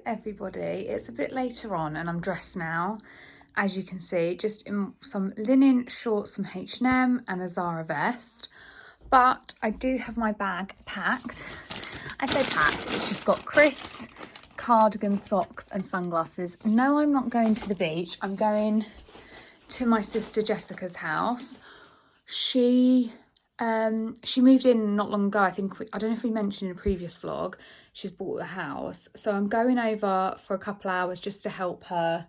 everybody, it's a bit later on and I'm dressed now, as you can see, just in some linen shorts from H&M and a Zara vest, but I do have my bag packed. I say packed, it's just got crisps, cardigan, socks and sunglasses. No, I'm not going to the beach. I'm going to my sister Jessica's house. She moved in not long ago. I don't know if we mentioned in a previous vlog, she's bought a house. So I'm going over for a couple hours just to help her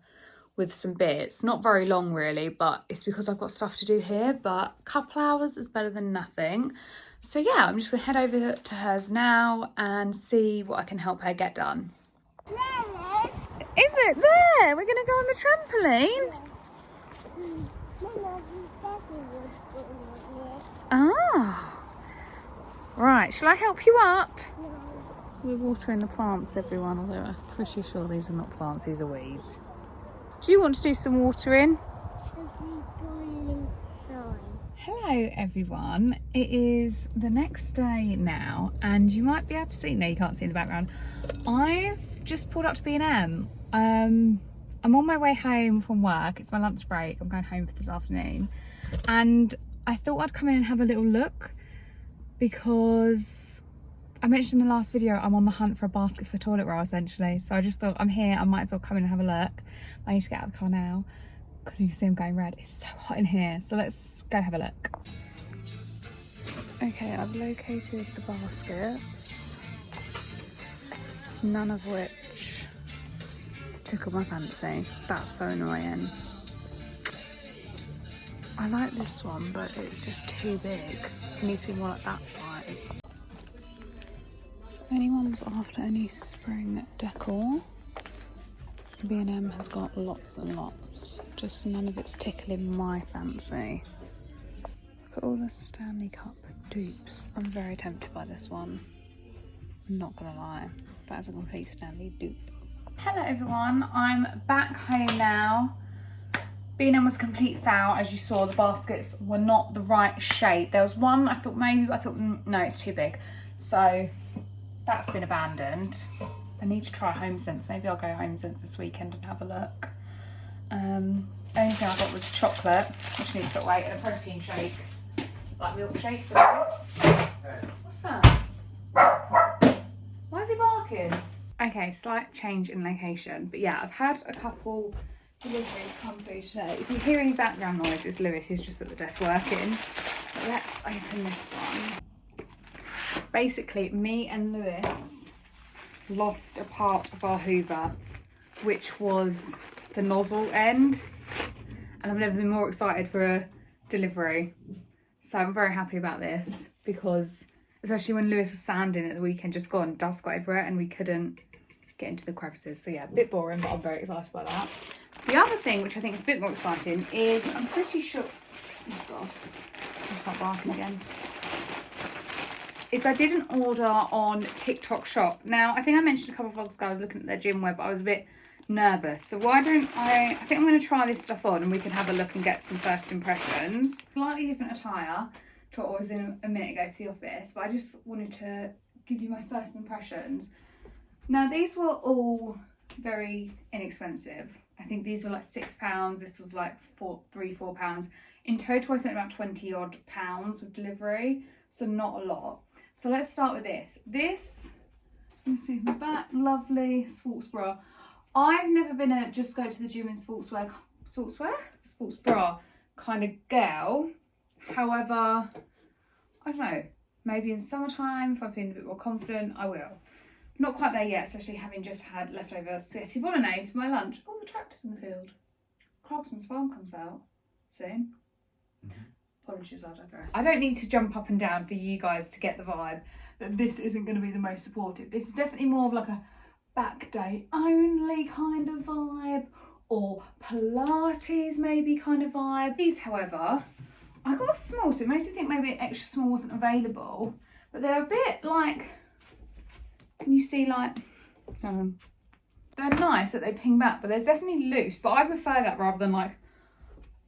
with some bits. Not very long really, but it's because I've got stuff to do here, but a couple hours is better than nothing. So yeah, I'm just gonna head over to hers now and see what I can help her get done. Is it there? We're gonna go on the trampoline? Ah, right, shall I help you up? We're watering the plants, everyone, although I'm pretty sure these are not plants, these are weeds. Do you want to do some watering? Hello everyone, it is the next day now and you might be able to see, no you can't see in the background, I've just pulled up to B&M. I'm on my way home from work, it's my lunch break, I'm going home for this afternoon, and I thought I'd come in and have a little look because I mentioned in the last video I'm on the hunt for a basket for toilet roll essentially, so I just thought I'm here, I might as well come in and have a look. I need to get out of the car now because you can see I'm going red. It's so hot in here, so let's go have a look. Okay, I've located the baskets, none of which tickle my fancy. That's so annoying. I like this one, but it's just too big. It needs to be more like that size. If anyone's after any spring decor, B&M has got lots and lots. Just none of it's tickling my fancy. Look at all the Stanley Cup dupes. I'm very tempted by this one. I'm not gonna lie. That is a complete Stanley dupe. Hello everyone, I'm back home now. B&M was a complete foul, as you saw. The baskets were not the right shape. There was one, I thought no, it's too big. So that's been abandoned. I need to try HomeSense. Maybe I'll go HomeSense this weekend and have a look. Only thing I got was chocolate, which needs to put away, and a protein shake. Like milkshake for this. What's that? Why is he barking? Okay, slight change in location. But yeah, I've had a couple deliveries come through today. If you hear any background noise, it's Lewis. He's just at the desk working. But let's open this one. Basically, me and Lewis lost a part of our Hoover, which was the nozzle end, and I've never been more excited for a delivery. So I'm very happy about this because, especially when Lewis was sanding at the weekend, just gone, dust got over it and we couldn't get into the crevices. So yeah, a bit boring, but I'm very excited about that. The other thing, which I think is a bit more exciting, is I'm pretty sure, oh god, I'll start barking again, is I did an order on TikTok Shop. Now, I think I mentioned a couple of vlogs ago, I was looking at their Gymwear, but I was a bit nervous. So why don't I think I'm going to try this stuff on and we can have a look and get some first impressions. Slightly different attire to what I was in a minute ago for the office, but I just wanted to give you my first impressions. Now, these were all very inexpensive. I think these were like £6. This was like £4. In total, I spent about 20 odd pounds with delivery, so not a lot. So let's start with this. This, let me see the back, lovely sports bra. I've never been a just go to the gym in sports bra kind of girl. However, I don't know, maybe in summertime, if I'm feeling a bit more confident, I will. Not quite there yet, especially having just had leftover spaghetti bolognese for my lunch. Oh, the tractor's in the field. Clarkson's farm comes out soon. Apologies, I digress. I don't need to jump up and down for you guys to get the vibe that this isn't going to be the most supportive. This is definitely more of like a back day only kind of vibe, or Pilates maybe kind of vibe. These, however, I got a small, so it makes me think maybe an extra small wasn't available, but they're a bit like, can you see, like, they're nice that they ping back, but they're definitely loose, but I prefer that rather than like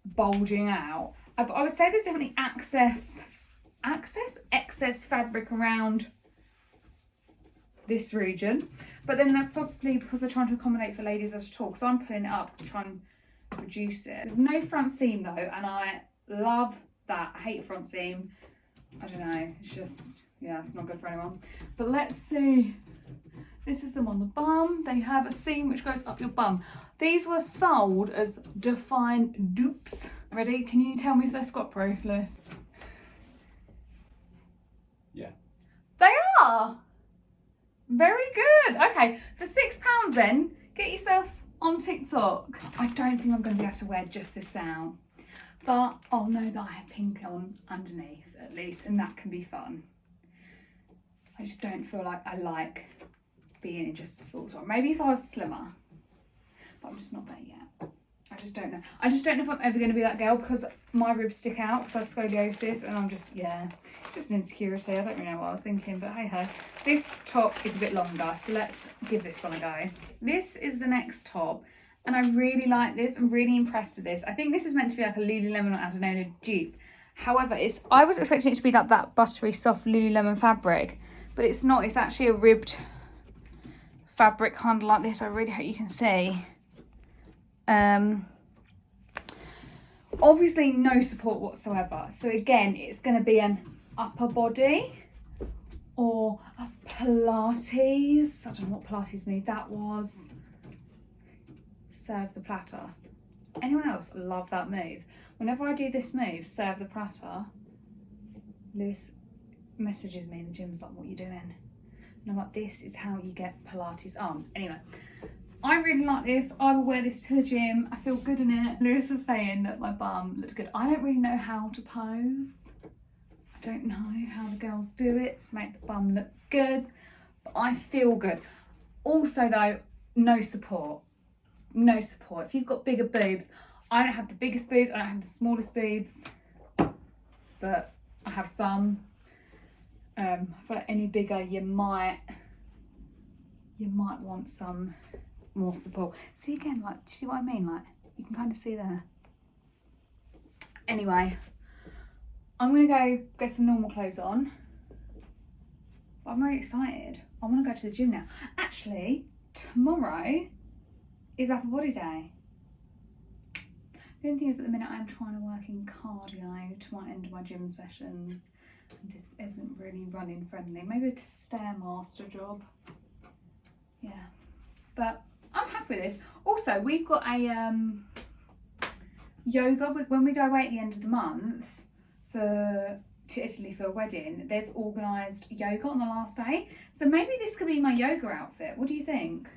bulging out. I would say there's definitely excess fabric around this region. But then that's possibly because they're trying to accommodate for ladies at all. So I'm pulling it up to try and reduce it. There's no front seam though, and I love that. I hate a front seam. I don't know, it's just, yeah, it's not good for anyone. But let's see. This is them on the bum. They have a seam which goes up your bum. These were sold as defined dupes. Ready? Can you tell me if they're squat proof, Liz? Yeah. They are! Very good. Okay, for £6 then, get yourself on TikTok. I don't think I'm going to be able to wear just this out. But I'll know that I have pink on underneath at least, and that can be fun. I just don't feel like I like being in just a sports one. Maybe if I was slimmer, but I'm just not there yet. I just don't know. I just don't know if I'm ever going to be that girl because my ribs stick out because I have scoliosis and I'm just, yeah, just an insecurity. I don't really know what I was thinking, but hey ho. This top is a bit longer, so let's give this one a go. This is the next top. And I really like this. I'm really impressed with this. I think this is meant to be like a Lululemon or Adonona dupe. However, I was expecting it to be like that buttery, soft Lululemon fabric, but it's not. It's actually a ribbed fabric, kind of like this. I really hope you can see. Obviously, no support whatsoever. So again, it's going to be an upper body or a Pilates. I don't know what Pilates move that was. Serve the platter. Anyone else love that move? Whenever I do this move, serve the platter, Lewis messages me in the gym, like, what are you doing? And I'm like, this is how you get Pilates arms. Anyway, I really like this. I will wear this to the gym. I feel good in it. Lewis was saying that my bum looked good. I don't really know how to pose. I don't know how the girls do it to make the bum look good, but I feel good. Also though, no support. No support. If you've got bigger boobs, I don't have the biggest boobs, I don't have the smallest boobs, but I have some. I feel like any bigger you might want some more support. See again, like, do you see what I mean? Like, you can kind of see there. Anyway, I'm gonna go get some normal clothes on, but I'm really excited. I want to go to the gym now. Actually, tomorrow is upper body day. The only thing is at the minute I'm trying to work in cardio to my end of my gym sessions. And this isn't really running friendly. Maybe a Stairmaster job. Yeah. But I'm happy with this. Also, we've got a yoga. When we go away at the end of the month to Italy for a wedding, they've organised yoga on the last day. So maybe this could be my yoga outfit. What do you think?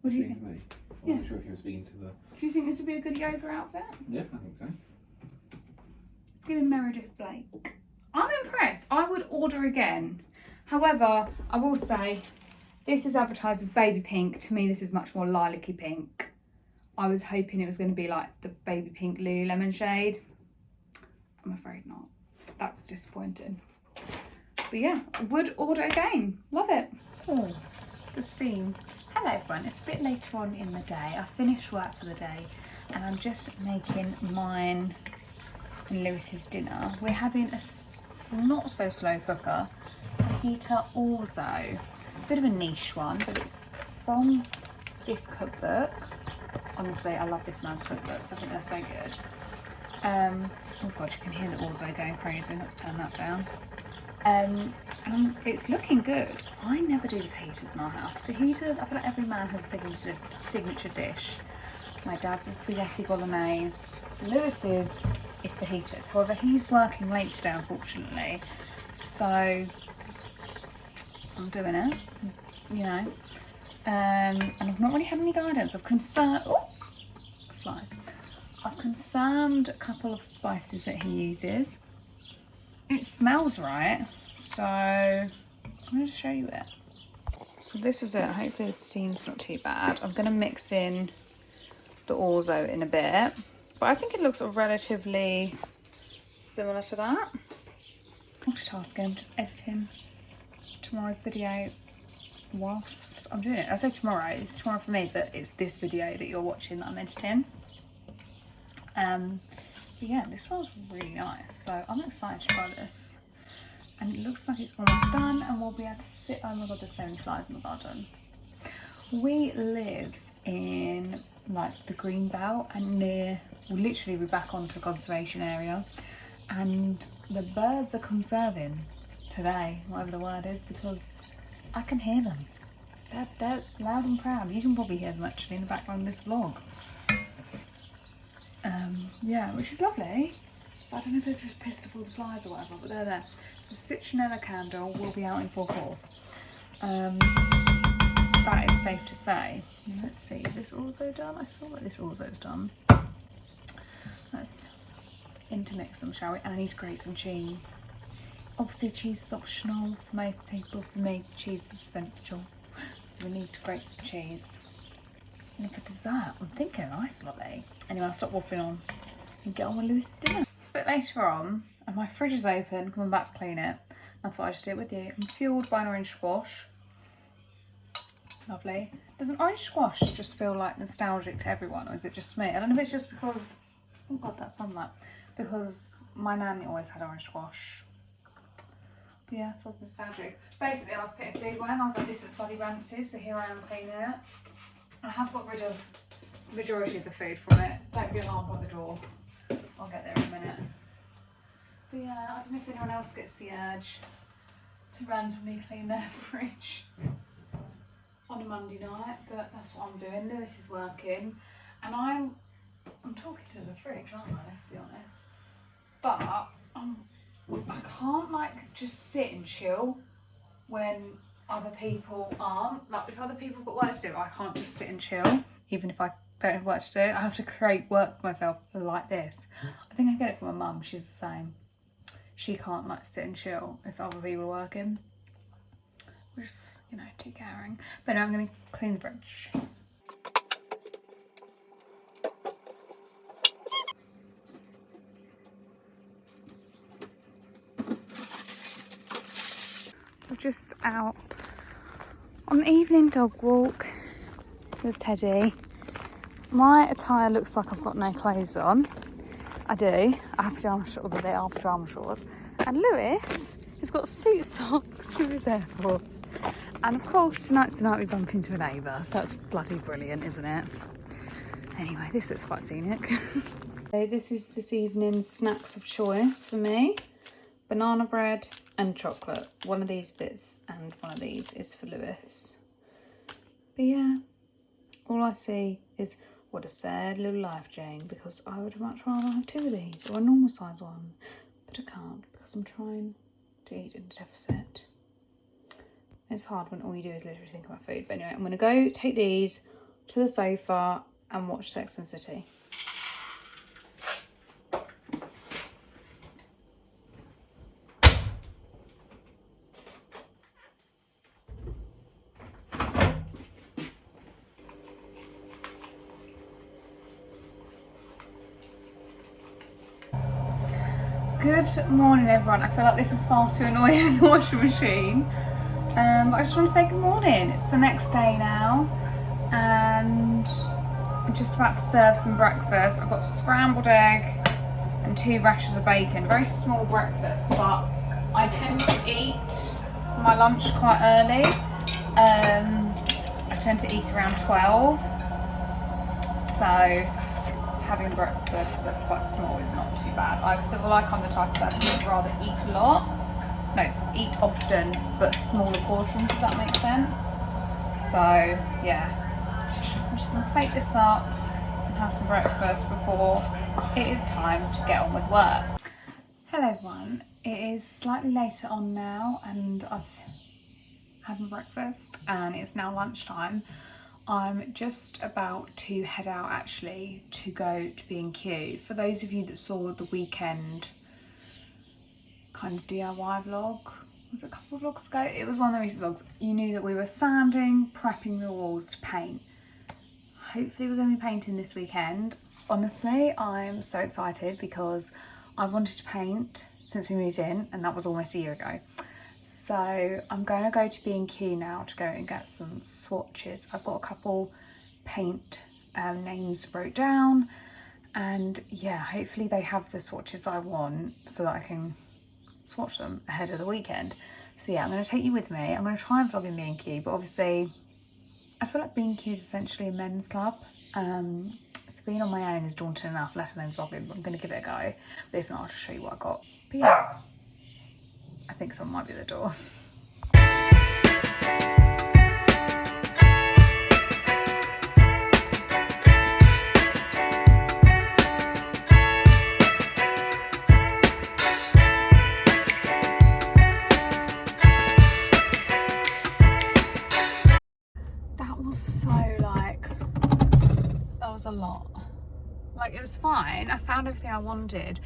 What do you think? I'm Yeah. not sure if you're speaking to the... Do you think this would be a good yoga outfit? Yeah, I think so. It's giving Meredith Blake. I'm impressed. I would order again. However, I will say, this is advertised as baby pink. To me, this is much more lilac-y pink. I was hoping it was going to be like the baby pink Lululemon shade. I'm afraid not. That was disappointing. But yeah, would order again. Love it. Oh, the steam. Hello everyone, it's a bit later on in the day. I finished work for the day and I'm just making mine and Lewis's dinner. We're having a not so slow cooker, fajita orzo. Bit of a niche one, but it's from this cookbook. Honestly, I love this man's cookbooks. I think they're so good. Oh god, you can hear the orzo going crazy. Let's turn that down. And it's looking good. I never do the fajitas in our house. Fajitas, I feel like every man has a signature dish. My dad's is spaghetti bolognese. Lewis's is fajitas. However, he's working late today, unfortunately. So I'm doing it, you know. And I've not really had any guidance. I've confirmed. Oh, flies. I've confirmed a couple of spices that he uses. It smells right, so I'm going to show you it. So this is it. Hopefully the steam's not too bad. I'm going to mix in the orzo in a bit, but I think it looks relatively similar to that. Multitasking, I'm just editing tomorrow's video whilst I'm doing it. I say tomorrow, it's tomorrow for me, but it's this video that you're watching that I'm editing. But yeah, this smells really nice, so I'm excited to try this. and it looks like it's almost done, and we'll be able to sit. Oh my god, there's so many flies in the garden. We live in like the green belt, and we'll literally be back onto a conservation area, and the birds are conserving today, whatever the word is, because I can hear them. They're loud and proud. You can probably hear them actually in the background of this vlog. Yeah, which is lovely. I don't know if they've just pissed off all the flies or whatever, but they're there. So the citronella candle will be out in full force. That is safe to say. Let's see, is this also done? I feel like this also is done. Let's intermix them, shall we? And I need to grate some cheese. Obviously cheese is optional for most people. For me, cheese is essential. So we need to grate some cheese. And for dessert, I'm thinking an ice latte. Anyway, I'll stop waffling on and get on with Lewis's dinner. It's a bit later on, and my fridge is open because I'm about to clean it. I thought I'd just do it with you. I'm fueled by an orange squash. Lovely. Does an orange squash just feel like nostalgic to everyone, or is it just me? I don't know if it's just because, oh god, that's sunlight. Because my nanny always had orange squash. But yeah, it was nostalgic. Basically, I was putting food away and I was like, this is bloody rancid, so here I am cleaning it. I have got rid of the majority of the food from it. Don't be alarmed by the door. I'll get there in a minute. But yeah, I don't know if anyone else gets the urge to randomly clean their fridge on a Monday night, but that's what I'm doing. Lewis is working, and I'm talking to the fridge, aren't I? Let's be honest. But I can't like just sit and chill when other people aren't. Like if other people got work to do, I can't just sit and chill. Even if I don't have work to do, I have to create work for myself like this. I think I get it from my mum. She's the same. She can't like sit and chill if other people are working. Which is, you know, too caring. But now I'm going to clean the fridge. We're just out on an evening dog walk with Teddy. My attire looks like I've got no clothes on. I do. I have pyjama shorts, although they are pyjama shorts. And Lewis has got suit socks with his Air Force. And of course, tonight's the night we bump into a neighbour, so that's bloody brilliant, isn't it? Anyway, this looks quite scenic. So this is this evening's snacks of choice for me. Banana bread and chocolate. One of these bits and one of these is for Lewis. But yeah, all I see is, what a sad little life, Jane, because I would much rather have two of these, or a normal size one. But I can't, because I'm trying to eat in a deficit. It's hard when all you do is literally think about food. But anyway, I'm going to go take these to the sofa and watch Sex and the City. Good morning, everyone. I feel like this is far too annoying in the washing machine. But I just want to say good morning. It's the next day now, and I'm just about to serve some breakfast. I've got scrambled egg and 2 rashers of bacon. Very small breakfast, but I tend to eat my lunch quite early. I tend to eat around 12, so having breakfast that's quite small is not too bad. I feel like I'm the type of person who would rather eat a lot. No, eat often, but smaller portions, if that makes sense. So, yeah. I'm just going to plate this up and have some breakfast before it is time to get on with work. Hello, everyone. It is slightly later on now, and I've had my breakfast, and it's now lunchtime. I'm just about to head out, actually, to go to B&Q. For those of you that saw the weekend kind of DIY vlog, was it a couple of vlogs ago? It was one of the recent vlogs. You knew that we were sanding, prepping the walls to paint. Hopefully we're going to be painting this weekend. Honestly, I'm so excited because I've wanted to paint since we moved in, and that was almost a year ago. So I'm going to go to B&Q now to go and get some swatches. I've got a couple paint names wrote down, and yeah, hopefully they have the swatches that I want so that I can to watch them ahead of the weekend. So yeah, I'm going to take you with me. I'm going to try and vlog in B&Q, but obviously I feel like B&Q is essentially a men's club. So being on my own is daunting enough, let alone vlogging, but I'm going to give it a go. But if not, I'll just show you what I got. But yeah, I think someone might be at the door. A lot. Like, it was fine, I found everything I wanted,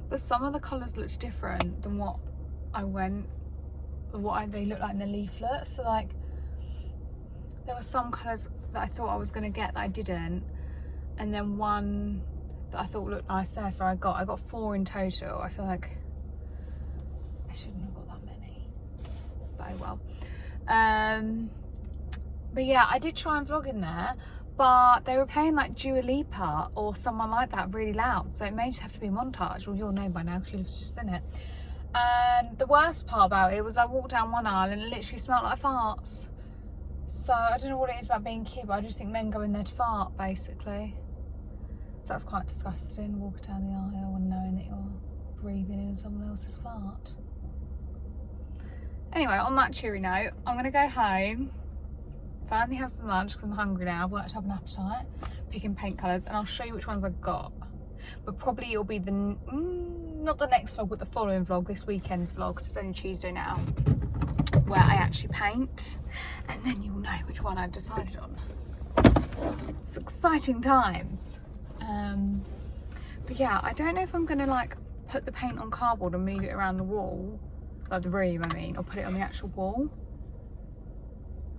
but some of the colours looked different than what they looked like in the leaflet. So like, there were some colours that I thought I was going to get that I didn't, and then one that I thought looked nice there, so I got 4 in total. I feel like I shouldn't have got that many, but oh well. But yeah, I did try and vlog in there, but they were playing like Dua Lipa or someone like that really loud, so it may just have to be montage. Well, you'll know by now because you've just seen it. And the worst part about it was I walked down one aisle and it literally smelled like farts. So I don't know what it is about being cute, but I just think men go in there to fart, basically. So that's quite disgusting, walking down the aisle and knowing that you're breathing in someone else's fart. Anyway, on that cheery note, I'm going to go home, finally have some lunch because I'm hungry now. I've worked up an appetite, picking paint colours, and I'll show you which ones I've got. But probably it'll be the, not the next vlog, but the following vlog, this weekend's vlog, because it's only Tuesday now, where I actually paint, and then you'll know which one I've decided on. It's exciting times. But yeah, I don't know if I'm going to like put the paint on cardboard and move it around the wall, like the room I mean, or put it on the actual wall.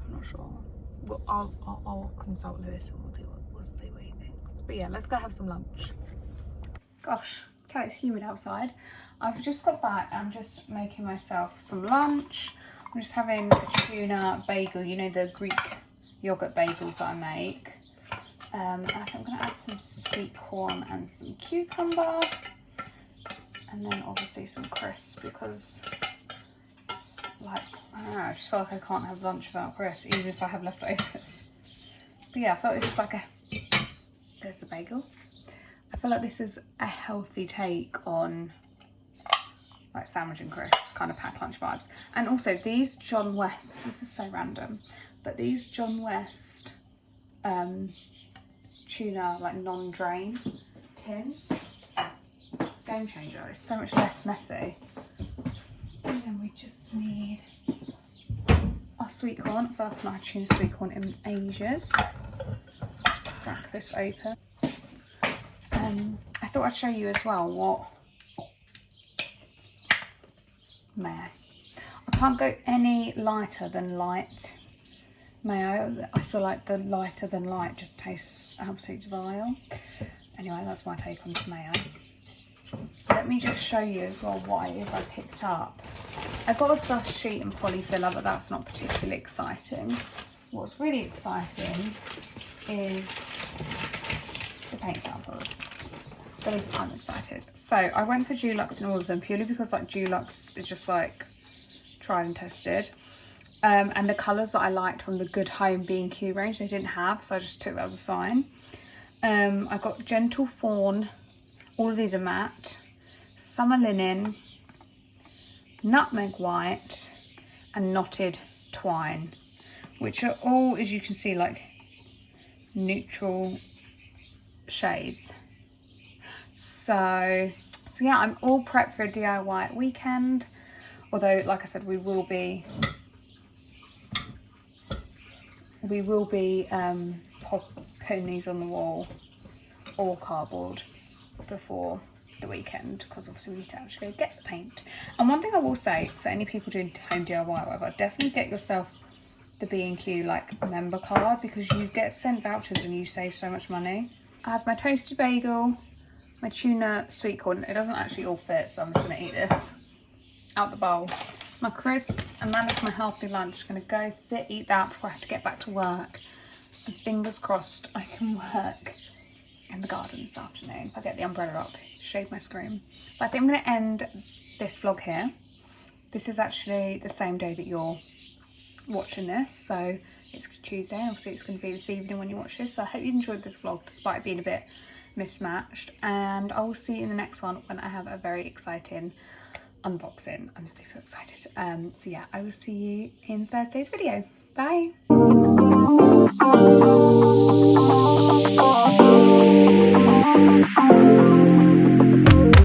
I'm not sure. Well, I'll consult Lewis and we'll see what he thinks. But yeah, let's go have some lunch. Gosh, tell it's humid outside. I've just got back. I'm just making myself some lunch. I'm just having a tuna bagel, you know, the Greek yogurt bagels that I make. I think I'm going to add some sweet corn and some cucumber, and then obviously some crisps, because it's like, I don't know, I just feel like I can't have lunch without crisps, even if I have leftovers. But yeah, I thought it was like there's the bagel. I feel like this is a healthy take on like sandwich and crisps, kind of packed lunch vibes. And also these John West, this is so random, but these John West tuna like non-drain tins, game changer. It's so much less messy. And then we just need our sweet corn. I feel like I've not had tuna sweet corn in ages. Crack this open. I thought I'd show you as well what mayo. I can't go any lighter than light mayo. I feel like the lighter than light just tastes absolutely vile. Anyway, that's my take on mayo. Let me just show you as well what it is I picked up. I got a dust sheet and polyfiller, but that's not particularly exciting. What's really exciting is the paint samples. I'm excited. So I went for Dulux in all of them, purely because like Dulux is just like tried and tested. And the colours that I liked from the Good Home B&Q range they didn't have, so I just took that as a sign. I got Gentle Fawn, all of these are matte, Summer Linen, Nutmeg White, and Knotted Twine, which are all, as you can see, like neutral shades. So yeah, I'm all prepped for a DIY weekend, although like I said, we will be putting these on the wall or cardboard before the weekend, because obviously we need to actually go get the paint. And one thing I will say, for any people doing home DIY or whatever, definitely get yourself the B&Q like member card, because you get sent vouchers and you save so much money. I have my toasted bagel, my tuna sweet corn. It doesn't actually all fit, so I'm just going to eat this out the bowl. My crisps, and that is my healthy lunch. I'm going to go sit, eat that before I have to get back to work. And fingers crossed I can work in the garden this afternoon. If I get the umbrella up, shade my screen. But I think I'm going to end this vlog here. this is actually the same day that you're watching this, so it's Tuesday, and obviously it's going to be this evening when you watch this. So I hope you enjoyed this vlog despite it being a bit mismatched, and I will see you in the next one when I have a very exciting unboxing. I'm super excited. So yeah, I will see you in Thursday's video. Bye.